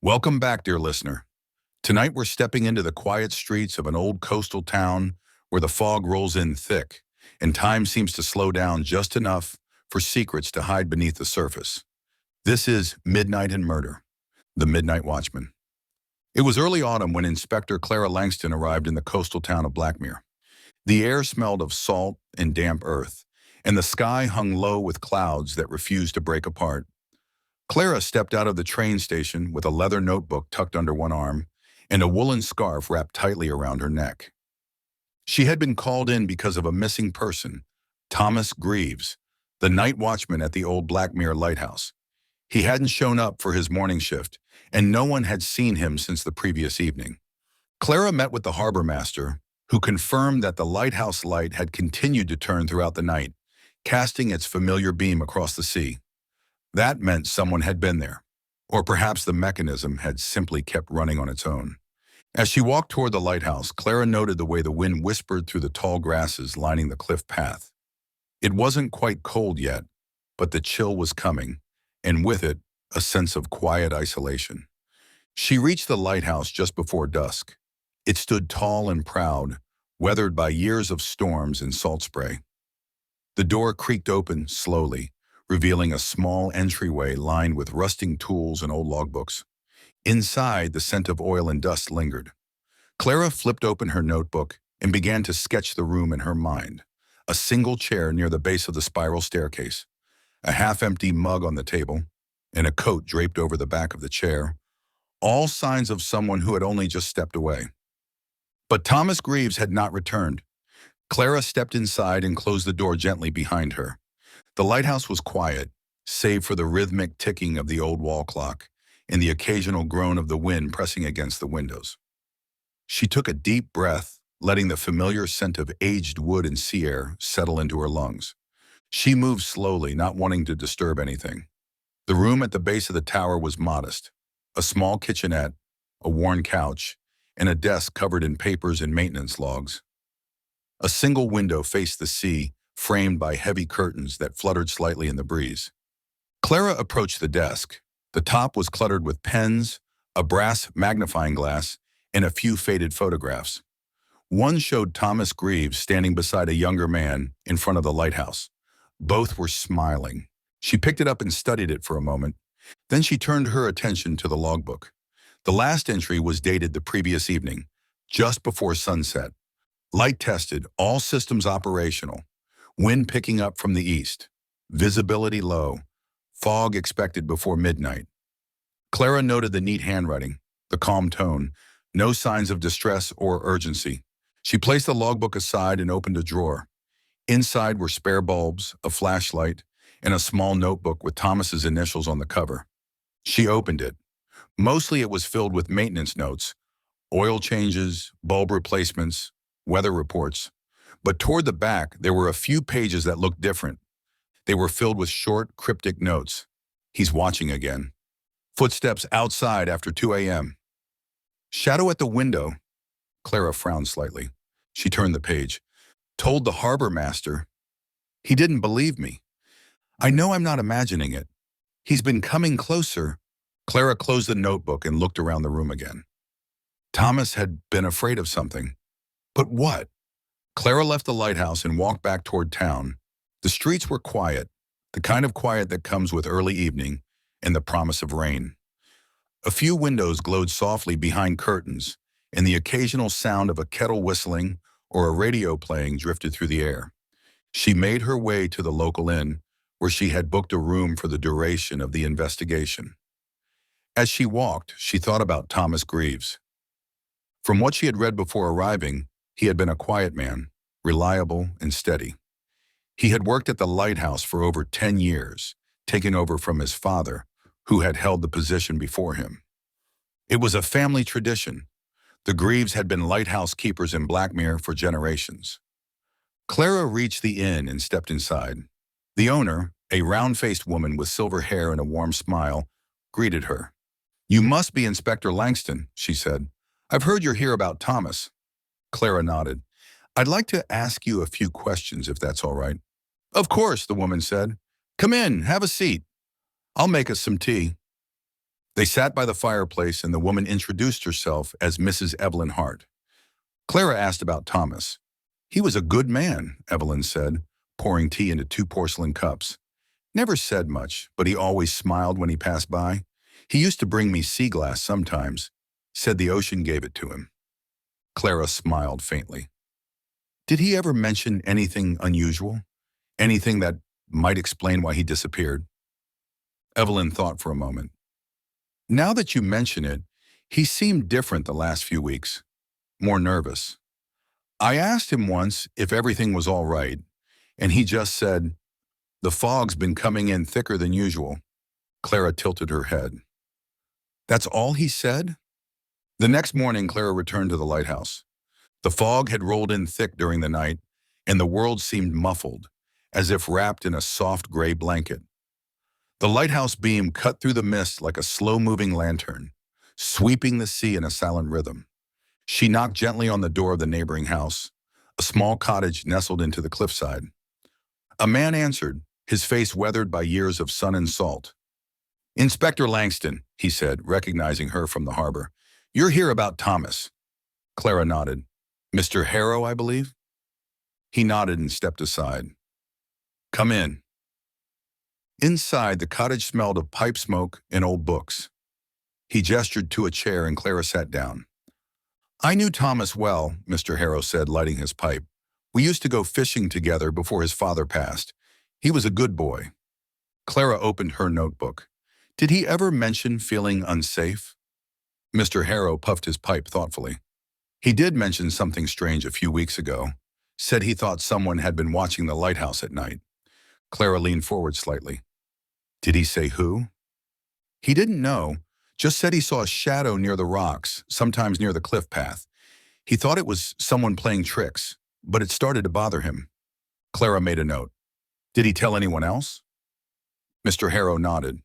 Welcome back, dear listener. Tonight we're stepping into the quiet streets of an old coastal town where the fog rolls in thick and time seems to slow down just enough for secrets to hide beneath the surface. This is Midnight and Murder, The Midnight Watchman. It was early autumn when Inspector Clara Langston arrived in the coastal town of Blackmere. The air smelled of salt and damp earth, and the sky hung low with clouds that refused to break apart. Clara stepped out of the train station with a leather notebook tucked under one arm and a woolen scarf wrapped tightly around her neck. She had been called in because of a missing person, Thomas Greaves, the night watchman at the old Blackmere lighthouse. He hadn't shown up for his morning shift, and no one had seen him since the previous evening. Clara met with the harbor master, who confirmed that the lighthouse light had continued to turn throughout the night, casting its familiar beam across the sea. That meant someone had been there, or perhaps the mechanism had simply kept running on its own. As she walked toward the lighthouse, Clara noted the way the wind whispered through the tall grasses lining the cliff path. It wasn't quite cold yet, but the chill was coming, and with it, a sense of quiet isolation. She reached the lighthouse just before dusk. It stood tall and proud, weathered by years of storms and salt spray. The door creaked open slowly, revealing a small entryway lined with rusting tools and old logbooks. Inside, the scent of oil and dust lingered. Clara flipped open her notebook and began to sketch the room in her mind. A single chair near the base of the spiral staircase, a half-empty mug on the table, and a coat draped over the back of the chair, all signs of someone who had only just stepped away. But Thomas Greaves had not returned. Clara stepped inside and closed the door gently behind her. The lighthouse was quiet, save for the rhythmic ticking of the old wall clock and the occasional groan of the wind pressing against the windows. She took a deep breath, letting the familiar scent of aged wood and sea air settle into her lungs. She moved slowly, not wanting to disturb anything. The room at the base of the tower was modest. A small kitchenette, a worn couch, and a desk covered in papers and maintenance logs. A single window faced the sea, framed by heavy curtains that fluttered slightly in the breeze. Clara approached the desk. The top was cluttered with pens, a brass magnifying glass, and a few faded photographs. One showed Thomas Greaves standing beside a younger man in front of the lighthouse. Both were smiling. She picked it up and studied it for a moment. Then she turned her attention to the logbook. The last entry was dated the previous evening, just before sunset. Light tested, all systems operational. Wind picking up from the east. Visibility low. Fog expected before midnight. Clara noted the neat handwriting, the calm tone, no signs of distress or urgency. She placed the logbook aside and opened a drawer. Inside were spare bulbs, a flashlight, and a small notebook with Thomas's initials on the cover. She opened it. Mostly it was filled with maintenance notes, oil changes, bulb replacements, weather reports. But toward the back, there were a few pages that looked different. They were filled with short, cryptic notes. He's watching again. Footsteps outside after 2 a.m. Shadow at the window. Clara frowned slightly. She turned the page. Told the harbor master. He didn't believe me. I know I'm not imagining it. He's been coming closer. Clara closed the notebook and looked around the room again. Thomas had been afraid of something. But what? Clara left the lighthouse and walked back toward town. The streets were quiet, the kind of quiet that comes with early evening and the promise of rain. A few windows glowed softly behind curtains, and the occasional sound of a kettle whistling or a radio playing drifted through the air. She made her way to the local inn, where she had booked a room for the duration of the investigation. As she walked, she thought about Thomas Greaves. From what she had read before arriving, he had been a quiet man, reliable and steady. He had worked at the lighthouse for over 10 years, taking over from his father, who had held the position before him. It was a family tradition. The Greaves had been lighthouse keepers in Blackmere for generations. Clara reached the inn and stepped inside. The owner, a round-faced woman with silver hair and a warm smile, greeted her. "You must be Inspector Langston," she said. "I've heard you're here about Thomas." Clara nodded. "I'd like to ask you a few questions, if that's all right." "Of course," the woman said. "Come in, have a seat. I'll make us some tea." They sat by the fireplace and the woman introduced herself as Mrs. Evelyn Hart. Clara asked about Thomas. He was a good man, Evelyn said, pouring tea into two porcelain cups. Never said much, but he always smiled when he passed by. He used to bring me sea glass sometimes. Said the ocean gave it to him. Clara smiled faintly. Did he ever mention anything unusual? Anything that might explain why he disappeared? Evelyn thought for a moment. Now that you mention it, he seemed different the last few weeks. More nervous. I asked him once if everything was all right, and he just said, "The fog's been coming in thicker than usual." Clara tilted her head. That's all he said? The next morning, Clara returned to the lighthouse. The fog had rolled in thick during the night, and the world seemed muffled, as if wrapped in a soft gray blanket. The lighthouse beam cut through the mist like a slow-moving lantern, sweeping the sea in a silent rhythm. She knocked gently on the door of the neighboring house, a small cottage nestled into the cliffside. A man answered, his face weathered by years of sun and salt. "Inspector Langston," he said, recognizing her from the harbor. "You're here about Thomas." Clara nodded. "Mr. Harrow, I believe?" He nodded and stepped aside. "Come in." Inside, the cottage smelled of pipe smoke and old books. He gestured to a chair and Clara sat down. "I knew Thomas well," Mr. Harrow said, lighting his pipe. "We used to go fishing together before his father passed. He was a good boy." Clara opened her notebook. "Did he ever mention feeling unsafe?" Mr. Harrow puffed his pipe thoughtfully. "He did mention something strange a few weeks ago. Said he thought someone had been watching the lighthouse at night." Clara leaned forward slightly. "Did he say who?" "He didn't know. Just said he saw a shadow near the rocks, sometimes near the cliff path. He thought it was someone playing tricks, but it started to bother him." Clara made a note. "Did he tell anyone else?" Mr. Harrow nodded.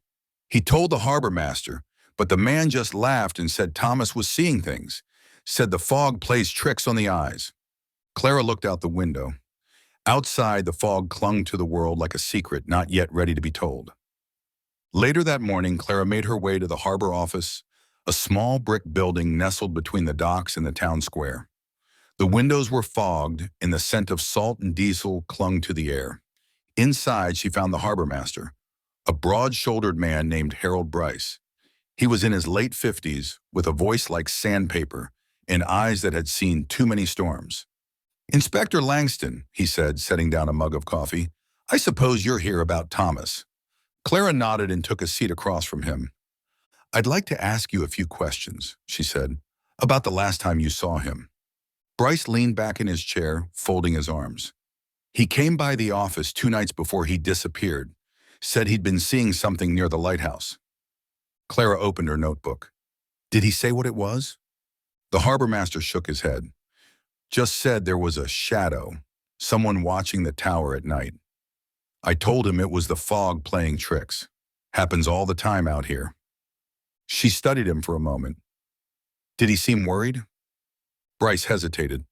"He told the harbor master, but the man just laughed and said Thomas was seeing things. Said the fog plays tricks on the eyes." Clara looked out the window. Outside, the fog clung to the world like a secret not yet ready to be told. Later that morning, Clara made her way to the harbor office, a small brick building nestled between the docks and the town square. The windows were fogged, and the scent of salt and diesel clung to the air. Inside, she found the harbor master, a broad-shouldered man named Harold Bryce. He was in his late 50s, with a voice like sandpaper and eyes that had seen too many storms. "Inspector Langston," he said, setting down a mug of coffee, "I suppose you're here about Thomas." Clara nodded and took a seat across from him. "I'd like to ask you a few questions," she said, "about the last time you saw him." Bryce leaned back in his chair, folding his arms. "He came by the office 2 nights before he disappeared. Said he'd been seeing something near the lighthouse." Clara opened her notebook. "Did he say what it was?" The harbor master shook his head. "Just said there was a shadow, someone watching the tower at night. I told him it was the fog playing tricks. Happens all the time out here." She studied him for a moment. "Did he seem worried?" Bryce hesitated.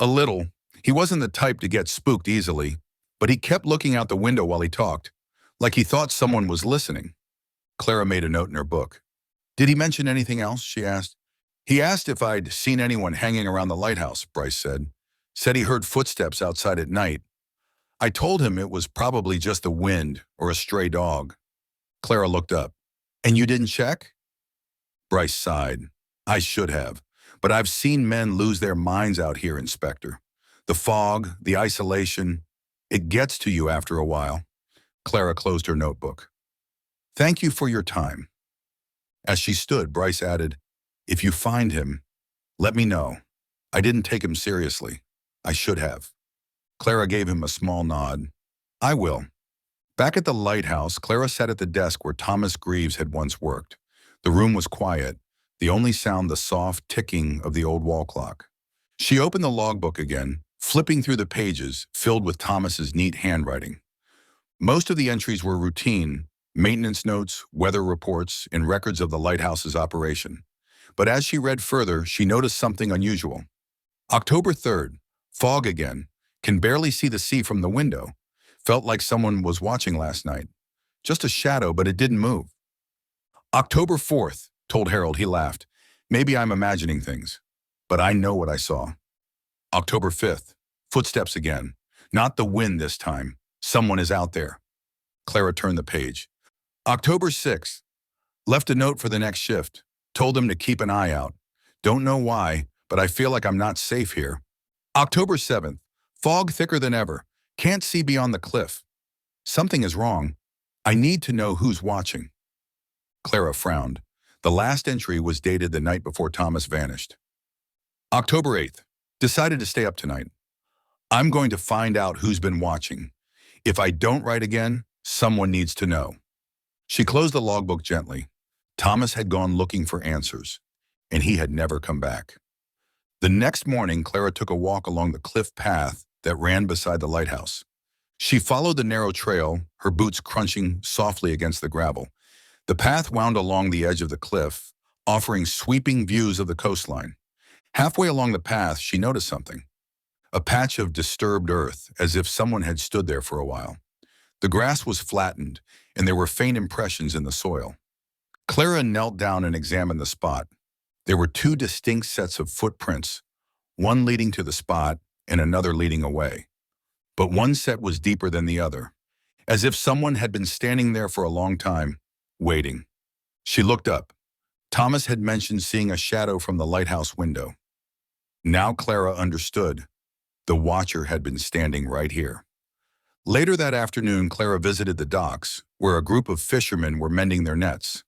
"A little. He wasn't the type to get spooked easily, but he kept looking out the window while he talked, like he thought someone was listening." Clara made a note in her book. "Did he mention anything else?" she asked. "He asked if I'd seen anyone hanging around the lighthouse," Bryce said. "Said he heard footsteps outside at night. I told him it was probably just the wind or a stray dog." Clara looked up. "And you didn't check?" Bryce sighed. "I should have, but I've seen men lose their minds out here, Inspector. The fog, the isolation, it gets to you after a while." Clara closed her notebook. "Thank you for your time." As she stood, Bryce added, "If you find him, let me know. I didn't take him seriously. I should have." Clara gave him a small nod. "I will." Back at the lighthouse, Clara sat at the desk where Thomas Greaves had once worked. The room was quiet, the only sound the soft ticking of the old wall clock. She opened the logbook again, flipping through the pages filled with Thomas's neat handwriting. Most of the entries were routine, maintenance notes, weather reports, and records of the lighthouse's operation. But as she read further, she noticed something unusual. October 3rd, fog again. Can barely see the sea from the window. Felt like someone was watching last night. Just a shadow, but it didn't move. October 4th, told Harold. He laughed. Maybe I'm imagining things, but I know what I saw. October 5th. Footsteps again. Not the wind this time. Someone is out there. Clara turned the page. October 6th. Left a note for the next shift. Told them to keep an eye out. Don't know why, but I feel like I'm not safe here. October 7th. Fog thicker than ever. Can't see beyond the cliff. Something is wrong. I need to know who's watching. Clara frowned. The last entry was dated the night before Thomas vanished. October 8th. Decided to stay up tonight. I'm going to find out who's been watching. If I don't write again, someone needs to know. She closed the logbook gently. Thomas had gone looking for answers, and he had never come back. The next morning, Clara took a walk along the cliff path that ran beside the lighthouse. She followed the narrow trail, her boots crunching softly against the gravel. The path wound along the edge of the cliff, offering sweeping views of the coastline. Halfway along the path, she noticed something. A patch of disturbed earth, as if someone had stood there for a while. The grass was flattened, and there were faint impressions in the soil. Clara knelt down and examined the spot. There were two distinct sets of footprints, one leading to the spot and another leading away. But one set was deeper than the other, as if someone had been standing there for a long time, waiting. She looked up. Thomas had mentioned seeing a shadow from the lighthouse window. Now Clara understood. The watcher had been standing right here. Later that afternoon, Clara visited the docks, where a group of fishermen were mending their nets.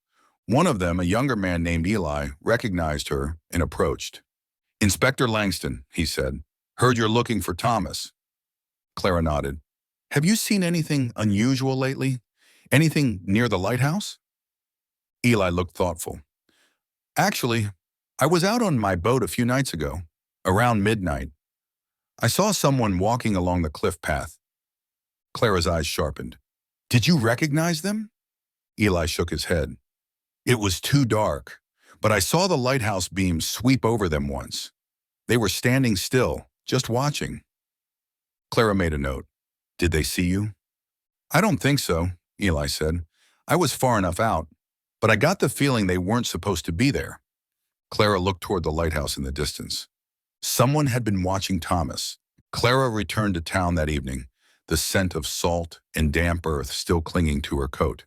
One of them, a younger man named Eli, recognized her and approached. "Inspector Langston," he said. "Heard you're looking for Thomas." Clara nodded. "Have you seen anything unusual lately? Anything near the lighthouse?" Eli looked thoughtful. "Actually, I was out on my boat a few nights ago, around midnight. I saw someone walking along the cliff path." Clara's eyes sharpened. "Did you recognize them?" Eli shook his head. "It was too dark, but I saw the lighthouse beam sweep over them once. They were standing still, just watching." Clara made a note. "Did they see you?" "I don't think so," Eli said. "I was far enough out, but I got the feeling they weren't supposed to be there." Clara looked toward the lighthouse in the distance. Someone had been watching Thomas. Clara returned to town that evening, the scent of salt and damp earth still clinging to her coat.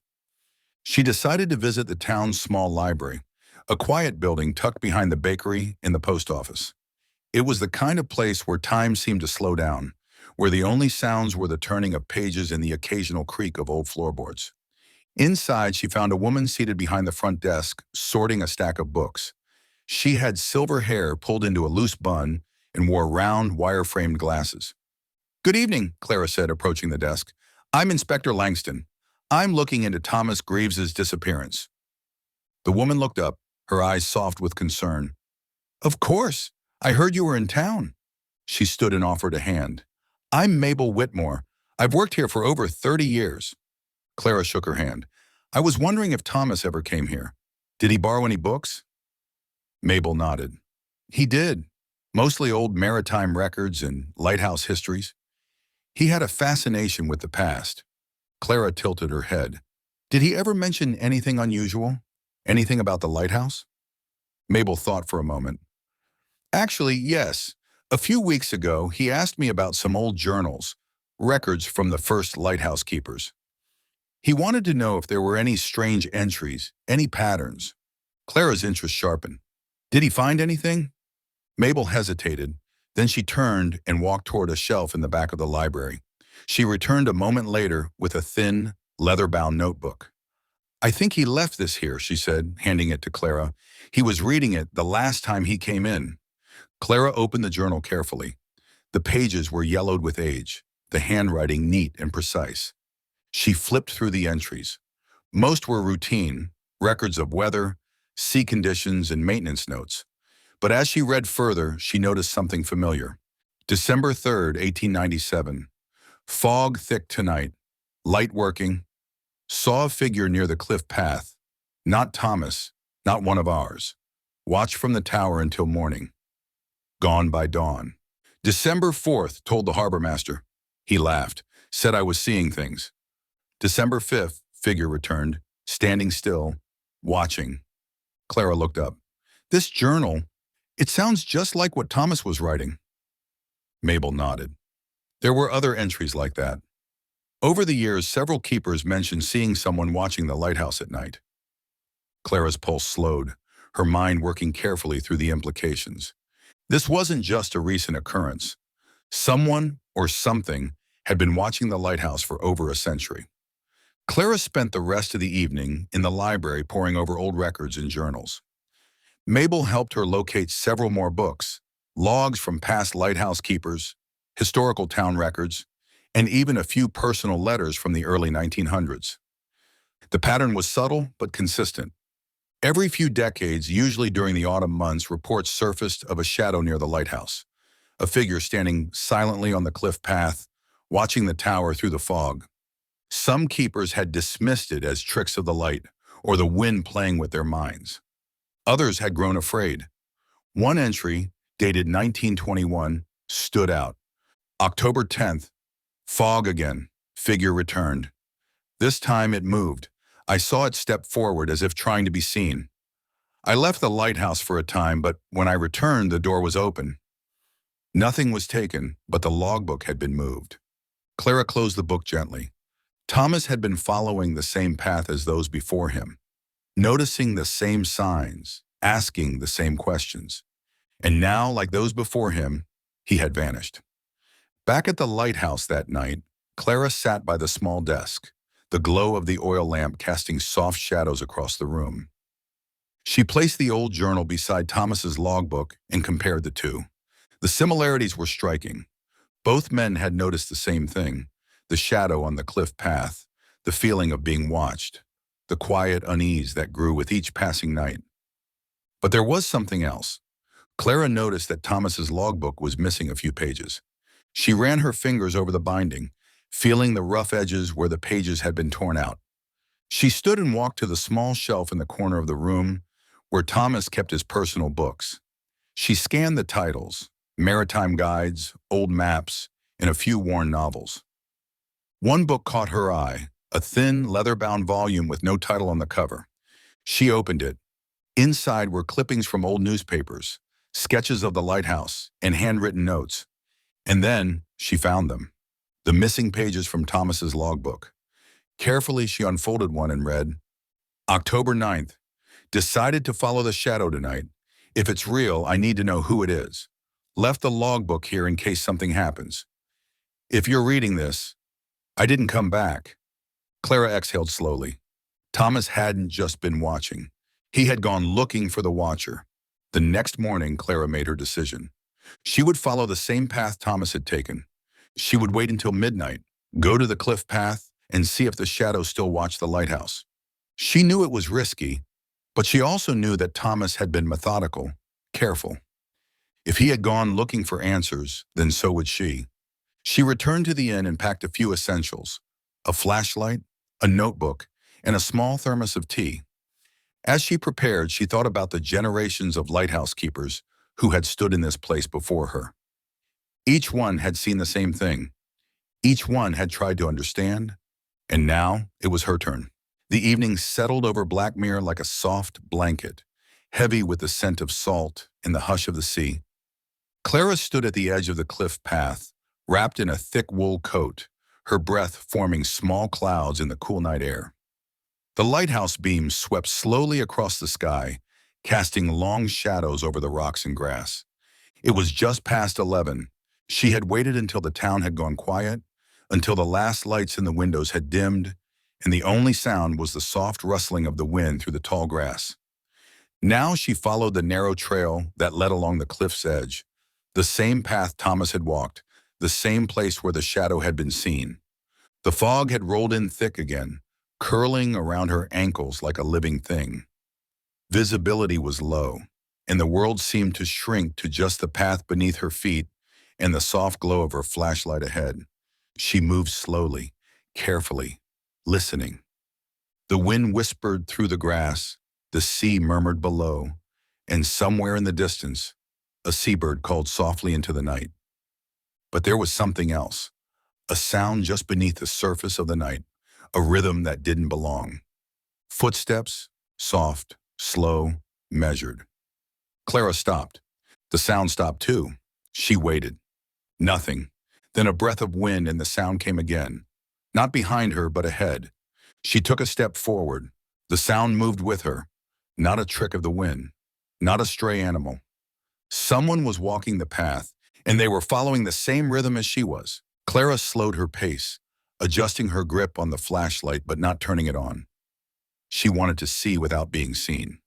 She decided to visit the town's small library, a quiet building tucked behind the bakery and the post office. It was the kind of place where time seemed to slow down, where the only sounds were the turning of pages and the occasional creak of old floorboards. Inside, she found a woman seated behind the front desk, sorting a stack of books. She had silver hair pulled into a loose bun and wore round, wire-framed glasses. "Good evening," Clara said, approaching the desk. "I'm Inspector Langston. I'm looking into Thomas Greaves's disappearance." The woman looked up, her eyes soft with concern. "Of course. I heard you were in town." She stood and offered a hand. "I'm Mabel Whitmore. I've worked here for over 30 years. Clara shook her hand. "I was wondering if Thomas ever came here. Did he borrow any books?" Mabel nodded. "He did. Mostly old maritime records and lighthouse histories. He had a fascination with the past." Clara tilted her head. "Did he ever mention anything unusual? Anything about the lighthouse?" Mabel thought for a moment. "Actually, yes. A few weeks ago, he asked me about some old journals, records from the first lighthouse keepers. He wanted to know if there were any strange entries, any patterns." Clara's interest sharpened. "Did he find anything?" Mabel hesitated. Then she turned and walked toward a shelf in the back of the library. She returned a moment later with a thin, leather-bound notebook. "I think he left this here," she said, handing it to Clara. "He was reading it the last time he came in." Clara opened the journal carefully. The pages were yellowed with age, the handwriting neat and precise. She flipped through the entries. Most were routine, records of weather, sea conditions, and maintenance notes. But as she read further, she noticed something familiar. December 3rd, 1897. Fog thick tonight. Light working. Saw a figure near the cliff path. Not Thomas, not one of ours. Watch from the tower until morning. Gone by dawn. December 4th, told the harbor master. He laughed, said I was seeing things. December 5th, figure returned, standing still, watching. Clara looked up. This journal, it sounds just like what Thomas was writing. Mabel nodded. There were other entries like that. Over the years, several keepers mentioned seeing someone watching the lighthouse at night. Clara's pulse slowed, her mind working carefully through the implications. This wasn't just a recent occurrence. Someone or something had been watching the lighthouse for over a century. Clara spent the rest of the evening in the library poring over old records and journals. Mabel helped her locate several more books, logs from past lighthouse keepers, historical town records, and even a few personal letters from the early 1900s. The pattern was subtle but consistent. Every few decades, usually during the autumn months, reports surfaced of a shadow near the lighthouse, a figure standing silently on the cliff path, watching the tower through the fog. Some keepers had dismissed it as tricks of the light or the wind playing with their minds. Others had grown afraid. One entry, dated 1921, stood out. October 10th, fog again, figure returned. This time it moved. I saw it step forward as if trying to be seen. I left the lighthouse for a time, but when I returned, the door was open. Nothing was taken, but the logbook had been moved. Clara closed the book gently. Thomas had been following the same path as those before him, noticing the same signs, asking the same questions. And now, like those before him, he had vanished. Back at the lighthouse that night, Clara sat by the small desk, the glow of the oil lamp casting soft shadows across the room. She placed the old journal beside Thomas's logbook and compared the two. The similarities were striking. Both men had noticed the same thing, the shadow on the cliff path, the feeling of being watched, the quiet unease that grew with each passing night. But there was something else. Clara noticed that Thomas's logbook was missing a few pages. She ran her fingers over the binding, feeling the rough edges where the pages had been torn out. She stood and walked to the small shelf in the corner of the room where Thomas kept his personal books. She scanned the titles, maritime guides, old maps, and a few worn novels. One book caught her eye, a thin, leather-bound volume with no title on the cover. She opened it. Inside were clippings from old newspapers, sketches of the lighthouse, and handwritten notes. And then she found them, the missing pages from Thomas's logbook. Carefully, she unfolded one and read, October 9th, decided to follow the shadow tonight. If it's real, I need to know who it is. Left the logbook here in case something happens. If you're reading this, I didn't come back. Clara exhaled slowly. Thomas hadn't just been watching. He had gone looking for the watcher. The next morning, Clara made her decision. She would follow the same path Thomas had taken. She would wait until midnight, go to the cliff path, and see if the shadow still watched the lighthouse. She knew it was risky, but she also knew that Thomas had been methodical, careful. If he had gone looking for answers, then so would she. She returned to the inn and packed a few essentials, a flashlight, a notebook, and a small thermos of tea. As she prepared, she thought about the generations of lighthouse keepers who had stood in this place before her. Each one had seen the same thing. Each one had tried to understand, and now it was her turn. The evening settled over Blackmere like a soft blanket, heavy with the scent of salt and the hush of the sea. Clara stood at the edge of the cliff path, wrapped in a thick wool coat, her breath forming small clouds in the cool night air. The lighthouse beams swept slowly across the sky, casting long shadows over the rocks and grass. It was just past 11. She had waited until the town had gone quiet, until the last lights in the windows had dimmed, and the only sound was the soft rustling of the wind through the tall grass. Now she followed the narrow trail that led along the cliff's edge, the same path Thomas had walked, the same place where the shadow had been seen. The fog had rolled in thick again, curling around her ankles like a living thing. Visibility was low, and the world seemed to shrink to just the path beneath her feet and the soft glow of her flashlight ahead. She moved slowly, carefully, listening. The wind whispered through the grass, the sea murmured below, and somewhere in the distance, a seabird called softly into the night. But there was something else, a sound just beneath the surface of the night, a rhythm that didn't belong. Footsteps, soft, slow, measured. Clara stopped. The sound stopped too. She waited. Nothing. Then a breath of wind and the sound came again. Not behind her, but ahead. She took a step forward. The sound moved with her. Not a trick of the wind. Not a stray animal. Someone was walking the path, and they were following the same rhythm as she was. Clara slowed her pace, adjusting her grip on the flashlight but not turning it on. She wanted to see without being seen.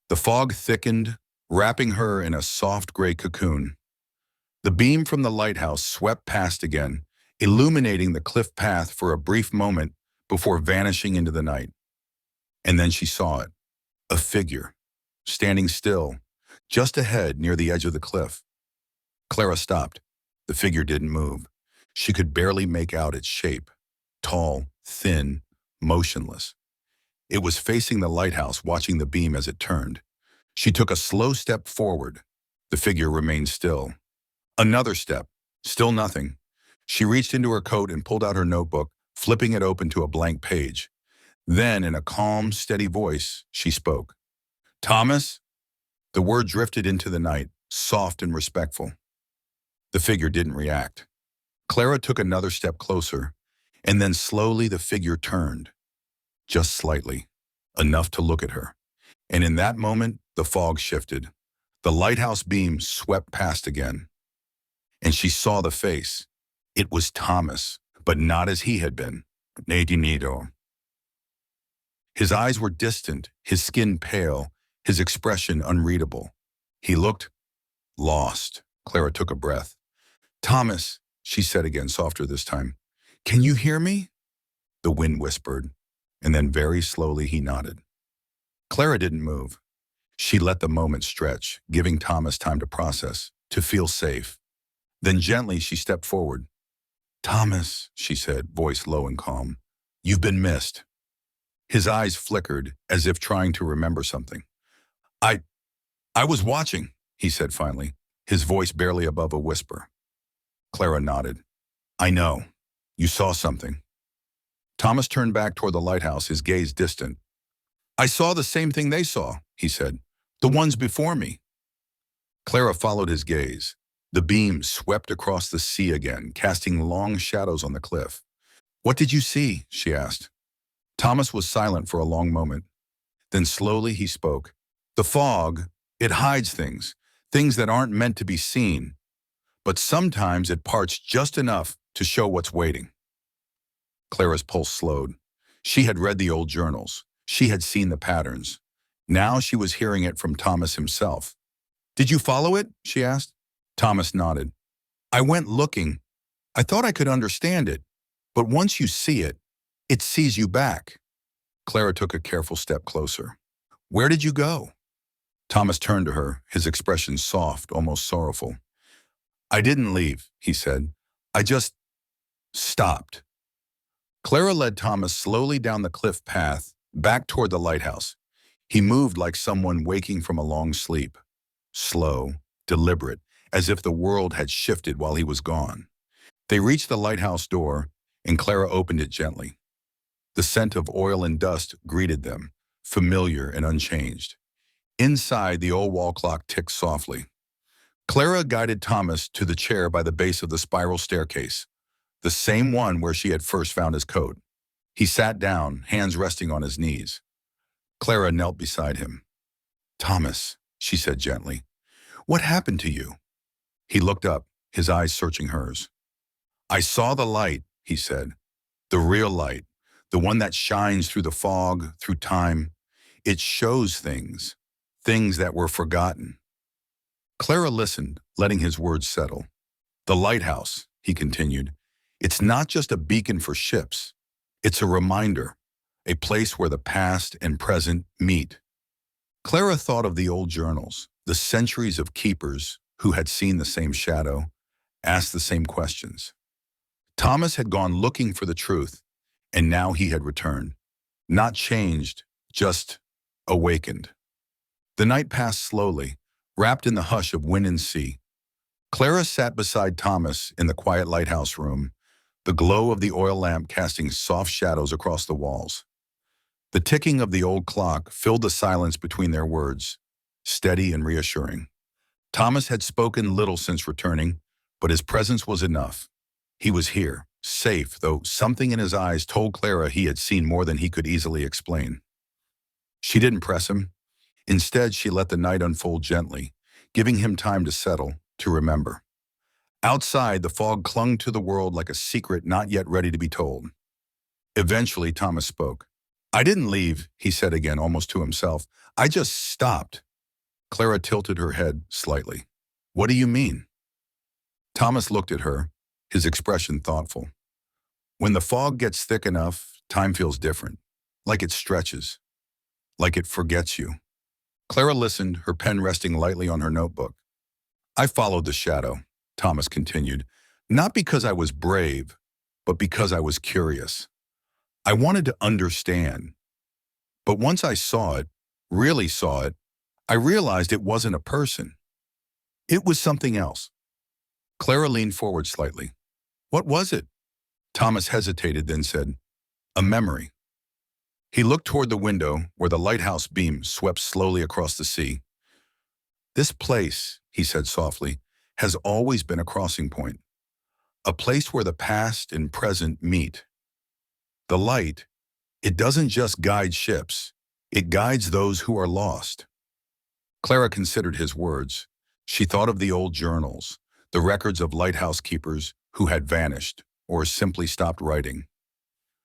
The fog thickened, wrapping her in a soft gray cocoon. The beam from the lighthouse swept past again, illuminating the cliff path for a brief moment before vanishing into the night. And then she saw it, a figure, standing still, just ahead near the edge of the cliff. Clara stopped. The figure didn't move. She could barely make out its shape, tall, thin, motionless. It was facing the lighthouse, watching the beam as it turned. She took a slow step forward. The figure remained still. Another step, still nothing. She reached into her coat and pulled out her notebook, flipping it open to a blank page. Then, in a calm, steady voice, she spoke. "Thomas?" The word drifted into the night, soft and respectful. The figure didn't react. Clara took another step closer, and then slowly the figure turned. Just slightly, enough to look at her. And in that moment, the fog shifted. The lighthouse beam swept past again. And she saw the face. It was Thomas, but not as he had been. Nadinito. His eyes were distant, his skin pale, his expression unreadable. He looked lost. Clara took a breath. "Thomas," she said again, softer this time. "Can you hear me?" The wind whispered, and then very slowly he nodded. Clara didn't move. She let the moment stretch, giving Thomas time to process, to feel safe. Then gently she stepped forward. "Thomas," she said, voice low and calm, "you've been missed." His eyes flickered, as if trying to remember something. I was watching," he said finally, his voice barely above a whisper. Clara nodded. "I know. You saw something." Thomas turned back toward the lighthouse, his gaze distant. "I saw the same thing they saw," he said. "The ones before me." Clara followed his gaze. The beam swept across the sea again, casting long shadows on the cliff. "What did you see?" she asked. Thomas was silent for a long moment. Then slowly he spoke. "The fog, it hides things, things that aren't meant to be seen. But sometimes it parts just enough to show what's waiting." Clara's pulse slowed. She had read the old journals. She had seen the patterns. Now she was hearing it from Thomas himself. "Did you follow it?" she asked. Thomas nodded. "I went looking. I thought I could understand it. But once you see it, it sees you back." Clara took a careful step closer. "Where did you go?" Thomas turned to her, his expression soft, almost sorrowful. "I didn't leave," he said. "I just stopped." Clara led Thomas slowly down the cliff path, back toward the lighthouse. He moved like someone waking from a long sleep. Slow, deliberate, as if the world had shifted while he was gone. They reached the lighthouse door, and Clara opened it gently. The scent of oil and dust greeted them, familiar and unchanged. Inside, the old wall clock ticked softly. Clara guided Thomas to the chair by the base of the spiral staircase, the same one where she had first found his coat. He sat down, hands resting on his knees. Clara knelt beside him. "Thomas," she said gently, "what happened to you?" He looked up, his eyes searching hers. "I saw the light," he said, "the real light, the one that shines through the fog, through time. It shows things, things that were forgotten." Clara listened, letting his words settle. "The lighthouse," he continued, "it's not just a beacon for ships. It's a reminder, a place where the past and present meet." Clara thought of the old journals, the centuries of keepers who had seen the same shadow, asked the same questions. Thomas had gone looking for the truth, and now he had returned. Not changed, just awakened. The night passed slowly, wrapped in the hush of wind and sea. Clara sat beside Thomas in the quiet lighthouse room, the glow of the oil lamp casting soft shadows across the walls. The ticking of the old clock filled the silence between their words. steady and reassuring. Thomas had spoken little since returning, but his presence was enough. He was here, safe, though something in his eyes told Clara he had seen more than he could easily explain. She didn't press him. Instead, she let the night unfold gently, giving him time to settle, to remember. Outside, the fog clung to the world like a secret not yet ready to be told. Eventually, Thomas spoke. "I didn't leave," he said again, almost to himself. "I just stopped." Clara tilted her head slightly. "What do you mean?" Thomas looked at her, his expression thoughtful. "When the fog gets thick enough, time feels different, like it stretches, like it forgets you." Clara listened, her pen resting lightly on her notebook. "I followed the shadow," Thomas continued, "not because I was brave, but because I was curious. I wanted to understand. But once I saw it, really saw it, I realized it wasn't a person. It was something else." Clara leaned forward slightly. "What was it?" Thomas hesitated, then said, "A memory." He looked toward the window where the lighthouse beam swept slowly across the sea. "This place," he said softly, "has always been a crossing point, a place where the past and present meet. The light, it doesn't just guide ships, it guides those who are lost." Clara considered his words. She thought of the old journals, the records of lighthouse keepers who had vanished or simply stopped writing.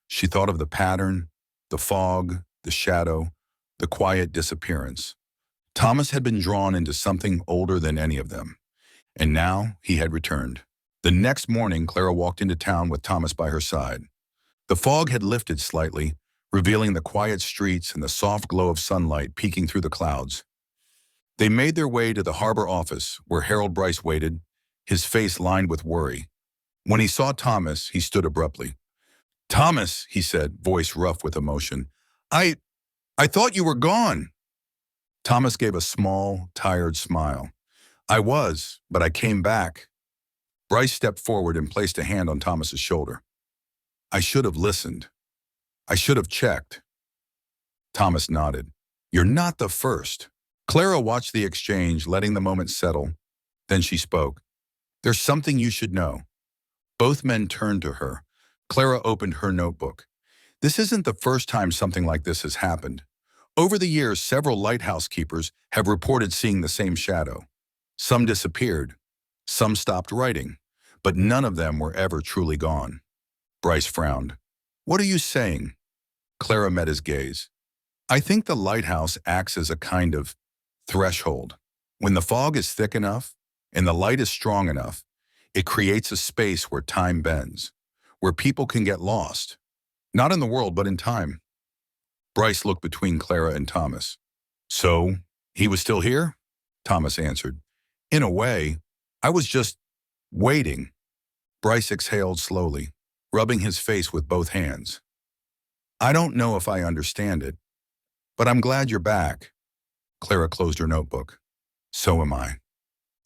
She thought of the pattern, the fog, the shadow, the quiet disappearance. Thomas had been drawn into something older than any of them, and now he had returned. The next morning, Clara walked into town with Thomas by her side. The fog had lifted slightly, revealing the quiet streets and the soft glow of sunlight peeking through the clouds. They made their way to the harbor office, where Harold Bryce waited, his face lined with worry. When he saw Thomas, he stood abruptly. "Thomas," he said, voice rough with emotion, I thought you were gone." Thomas gave a small, tired smile. "I was, but I came back." Bryce stepped forward and placed a hand on Thomas's shoulder. "I should have listened. I should have checked." Thomas nodded. "You're not the first." Clara watched the exchange, letting the moment settle. Then she spoke. "There's something you should know." Both men turned to her. Clara opened her notebook. "This isn't the first time something like this has happened. Over the years, several lighthouse keepers have reported seeing the same shadow. Some disappeared. Some stopped writing. But none of them were ever truly gone." Bryce frowned. "What are you saying?" Clara met his gaze. "I think the lighthouse acts as a kind of threshold. When the fog is thick enough and the light is strong enough, it creates a space where time bends, where people can get lost. Not in the world, but in time." Bryce looked between Clara and Thomas. "So, he was still here?" Thomas answered. "In a way, I was just waiting." Bryce exhaled slowly, rubbing his face with both hands. "I don't know if I understand it, but I'm glad you're back." Clara closed her notebook. "So am I."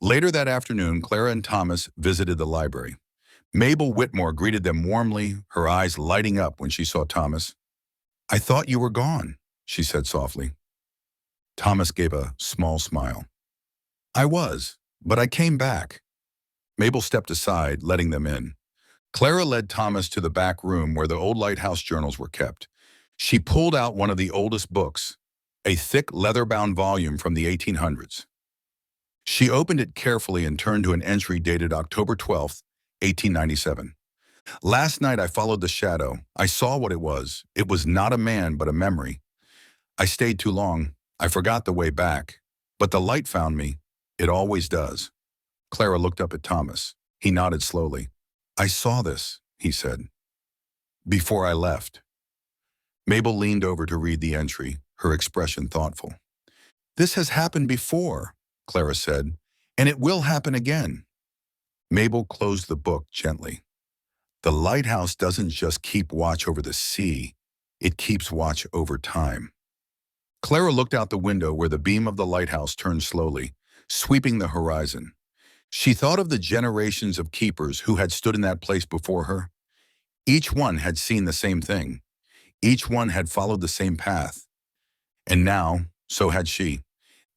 Later that afternoon, Clara and Thomas visited the library. Mabel Whitmore greeted them warmly, her eyes lighting up when she saw Thomas. "I thought you were gone," she said softly. Thomas gave a small smile. "I was, but I came back." Mabel stepped aside, letting them in. Clara led Thomas to the back room where the old lighthouse journals were kept. She pulled out one of the oldest books, a thick leather-bound volume from the 1800s. She opened it carefully and turned to an entry dated October 12th, 1897. "Last night I followed the shadow. I saw what it was. It was not a man, but a memory. I stayed too long. I forgot the way back. But the light found me. It always does." Clara looked up at Thomas. He nodded slowly. "I saw this," he said, "before I left." Mabel leaned over to read the entry, her expression thoughtful. "This has happened before," Clara said, "and it will happen again." Mabel closed the book gently. "The lighthouse doesn't just keep watch over the sea, it keeps watch over time." Clara looked out the window where the beam of the lighthouse turned slowly, sweeping the horizon. She thought of the generations of keepers who had stood in that place before her. Each one had seen the same thing. Each one had followed the same path. And now, so had she.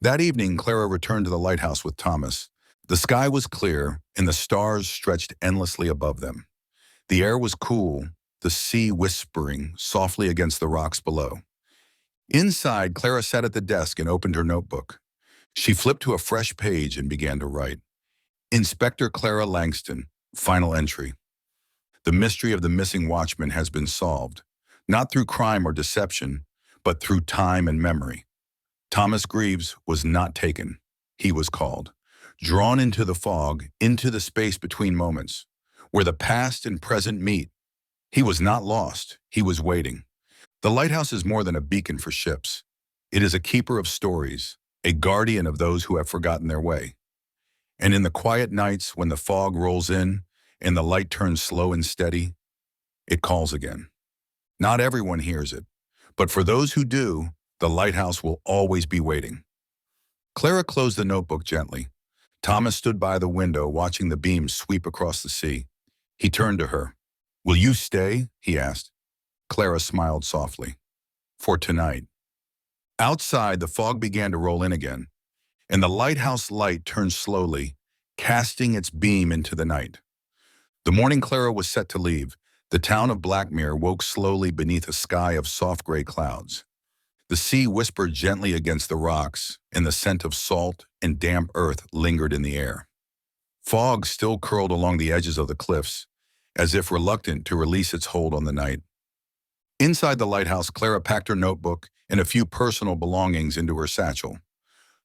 That evening, Clara returned to the lighthouse with Thomas. The sky was clear, and the stars stretched endlessly above them. The air was cool, the sea whispering softly against the rocks below. Inside, Clara sat at the desk and opened her notebook. She flipped to a fresh page and began to write. Inspector Clara Langston, final entry. The mystery of the missing watchman has been solved, not through crime or deception, but through time and memory. Thomas Greaves was not taken. He was called, drawn into the fog, into the space between moments, where the past and present meet. He was not lost. He was waiting. The lighthouse is more than a beacon for ships. It is a keeper of stories, a guardian of those who have forgotten their way. And in the quiet nights when the fog rolls in and the light turns slow and steady, it calls again. Not everyone hears it, but for those who do, the lighthouse will always be waiting. Clara closed the notebook gently. Thomas stood by the window watching the beams sweep across the sea. He turned to her. "Will you stay?" he asked. Clara smiled softly. "For tonight." Outside, the fog began to roll in again, and the lighthouse light turned slowly, casting its beam into the night. The morning Clara was set to leave, the town of Blackmere woke slowly beneath a sky of soft gray clouds. The sea whispered gently against the rocks, and the scent of salt and damp earth lingered in the air. Fog still curled along the edges of the cliffs, as if reluctant to release its hold on the night. Inside the lighthouse, Clara packed her notebook and a few personal belongings into her satchel.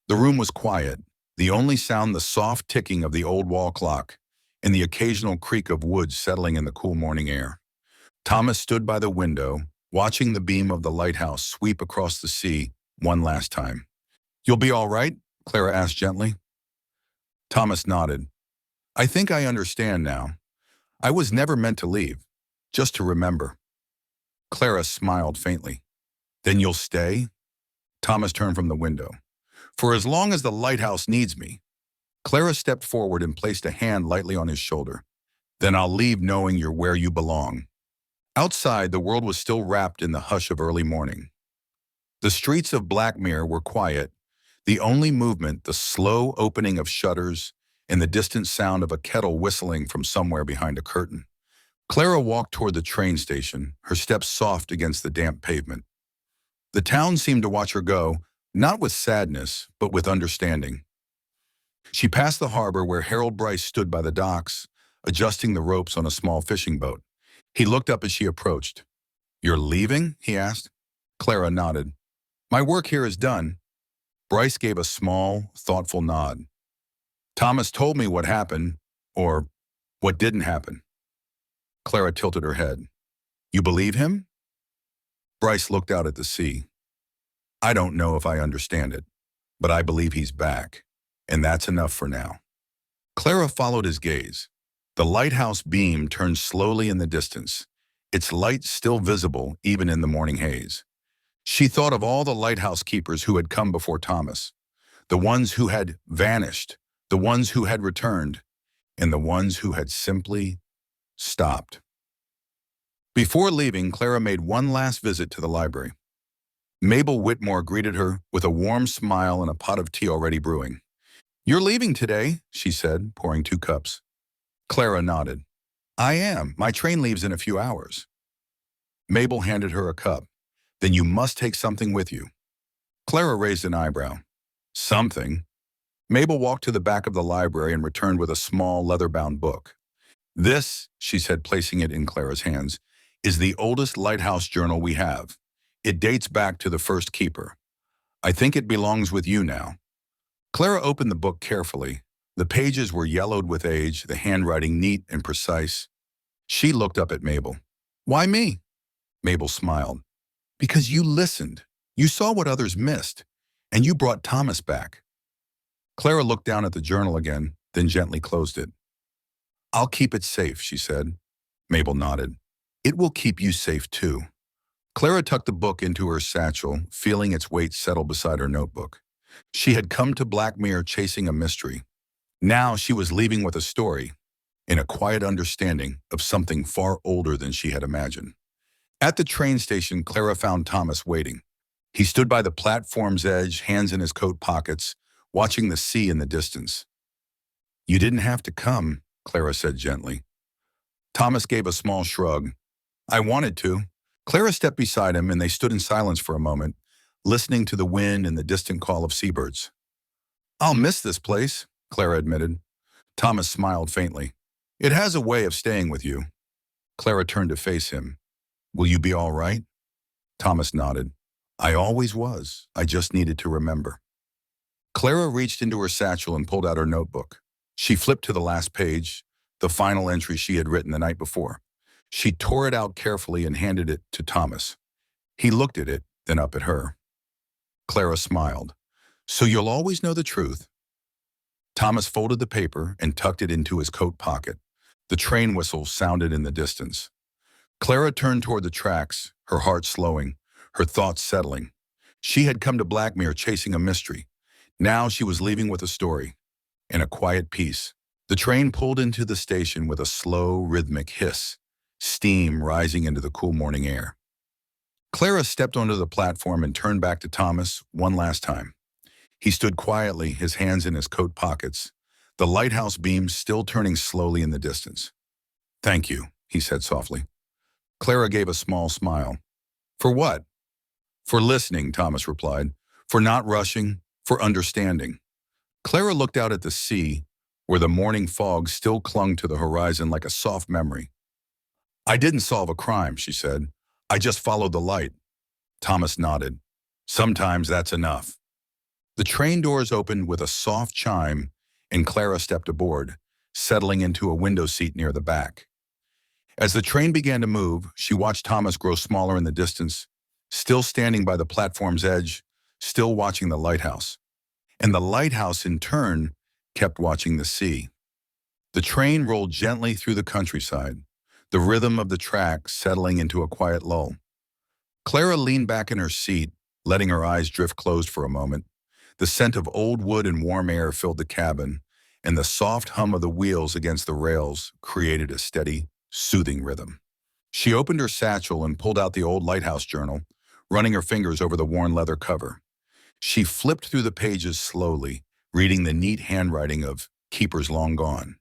The room was quiet, the only sound the soft ticking of the old wall clock and the occasional creak of wood settling in the cool morning air. Thomas stood by the window, watching the beam of the lighthouse sweep across the sea one last time. "You'll be all right?" Clara asked gently. Thomas nodded. "I think I understand now. I was never meant to leave, just to remember." Clara smiled faintly. "Then you'll stay?" Thomas turned from the window. "For as long as the lighthouse needs me." Clara stepped forward and placed a hand lightly on his shoulder. "Then I'll leave knowing you're where you belong." Outside, the world was still wrapped in the hush of early morning. The streets of Blackmere were quiet, the only movement the slow opening of shutters and the distant sound of a kettle whistling from somewhere behind a curtain. Clara walked toward the train station, her steps soft against the damp pavement. The town seemed to watch her go, not with sadness, but with understanding. She passed the harbor where Harold Bryce stood by the docks, adjusting the ropes on a small fishing boat. He looked up as she approached. "You're leaving?" he asked. Clara nodded. "My work here is done." Bryce gave a small, thoughtful nod. "Thomas told me what happened, or what didn't happen." Clara tilted her head. "You believe him?" Bryce looked out at the sea. "I don't know if I understand it, but I believe he's back, and that's enough for now." Clara followed his gaze. The lighthouse beam turned slowly in the distance, its light still visible even in the morning haze. She thought of all the lighthouse keepers who had come before Thomas, the ones who had vanished, the ones who had returned, and the ones who had simply stopped. Before leaving, Clara made one last visit to the library. Mabel Whitmore greeted her with a warm smile and a pot of tea already brewing. "You're leaving today," she said, pouring 2 cups. Clara nodded. "I am. My train leaves in a few hours." Mabel handed her a cup. "Then you must take something with you." Clara raised an eyebrow. "Something?" Mabel walked to the back of the library and returned with a small leather-bound book. "This," she said, placing it in Clara's hands, "is the oldest lighthouse journal we have. It dates back to the first keeper. I think it belongs with you now." Clara opened the book carefully. The pages were yellowed with age, the handwriting neat and precise. She looked up at Mabel. "Why me?" Mabel smiled. "Because you listened. You saw what others missed, and you brought Thomas back." Clara looked down at the journal again, then gently closed it. "I'll keep it safe," she said. Mabel nodded. "It will keep you safe too." Clara tucked the book into her satchel, feeling its weight settle beside her notebook. She had come to Blackmere chasing a mystery. Now she was leaving with a story, in a quiet understanding of something far older than she had imagined. At the train station, Clara found Thomas waiting. He stood by the platform's edge, hands in his coat pockets, watching the sea in the distance. "You didn't have to come," Clara said gently. Thomas gave a small shrug. "I wanted to." Clara stepped beside him and they stood in silence for a moment, listening to the wind and the distant call of seabirds. "I'll miss this place," Clara admitted. Thomas smiled faintly. "It has a way of staying with you." Clara turned to face him. "Will you be all right?" Thomas nodded. "I always was. I just needed to remember." Clara reached into her satchel and pulled out her notebook. She flipped to the last page, the final entry she had written the night before. She tore it out carefully and handed it to Thomas. He looked at it, then up at her. Clara smiled. "So you'll always know the truth?" Thomas folded the paper and tucked it into his coat pocket. The train whistle sounded in the distance. Clara turned toward the tracks, her heart slowing, her thoughts settling. She had come to Blackmere chasing a mystery. Now she was leaving with a story, in a quiet peace. The train pulled into the station with a slow, rhythmic hiss, steam rising into the cool morning air. Clara stepped onto the platform and turned back to Thomas one last time. He stood quietly, his hands in his coat pockets, the lighthouse beams still turning slowly in the distance. "Thank you," he said softly. Clara gave a small smile. "For what?" "For listening," Thomas replied. "For not rushing, for understanding." Clara looked out at the sea, where the morning fog still clung to the horizon like a soft memory. "I didn't solve a crime," she said. "I just followed the light." Thomas nodded. "Sometimes that's enough." The train doors opened with a soft chime, and Clara stepped aboard, settling into a window seat near the back. As the train began to move, she watched Thomas grow smaller in the distance, still standing by the platform's edge, still watching the lighthouse. And the lighthouse, in turn, kept watching the sea. The train rolled gently through the countryside, the rhythm of the track settling into a quiet lull. Clara leaned back in her seat, letting her eyes drift closed for a moment. The scent of old wood and warm air filled the cabin, and the soft hum of the wheels against the rails created a steady, soothing rhythm. She opened her satchel and pulled out the old lighthouse journal, running her fingers over the worn leather cover. She flipped through the pages slowly, reading the neat handwriting of keepers long gone.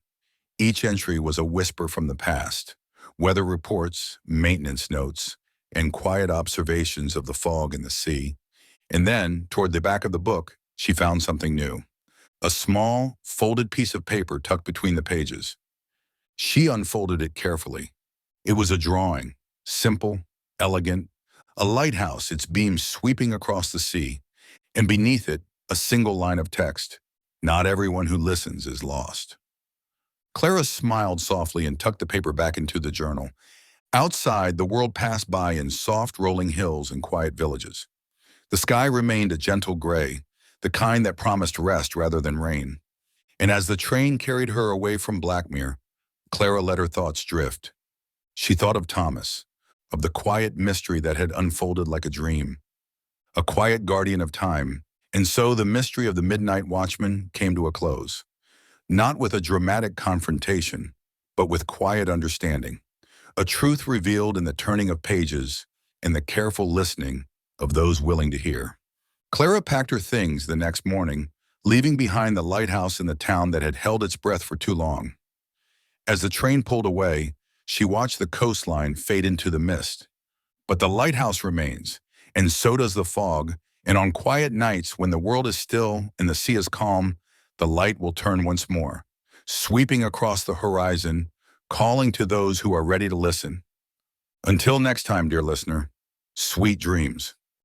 Each entry was a whisper from the past, weather reports, maintenance notes, and quiet observations of the fog and the sea. And then, toward the back of the book, she found something new. A small, folded piece of paper tucked between the pages. She unfolded it carefully. It was a drawing, simple, elegant, a lighthouse, its beams sweeping across the sea, and beneath it, a single line of text: "Not everyone who listens is lost." Clara smiled softly and tucked the paper back into the journal. Outside, the world passed by in soft rolling hills and quiet villages. The sky remained a gentle gray, the kind that promised rest rather than rain. And as the train carried her away from Blackmere, Clara let her thoughts drift. She thought of Thomas, of the quiet mystery that had unfolded like a dream, a quiet guardian of time. And so the mystery of the midnight watchman came to a close, not with a dramatic confrontation, but with quiet understanding, a truth revealed in the turning of pages and the careful listening of those willing to hear. Clara packed her things the next morning, leaving behind the lighthouse in the town that had held its breath for too long. As the train pulled away, she watched the coastline fade into the mist. But the lighthouse remains, and so does the fog, and on quiet nights when the world is still and the sea is calm, the light will turn once more, sweeping across the horizon, calling to those who are ready to listen. Until next time, dear listener, sweet dreams.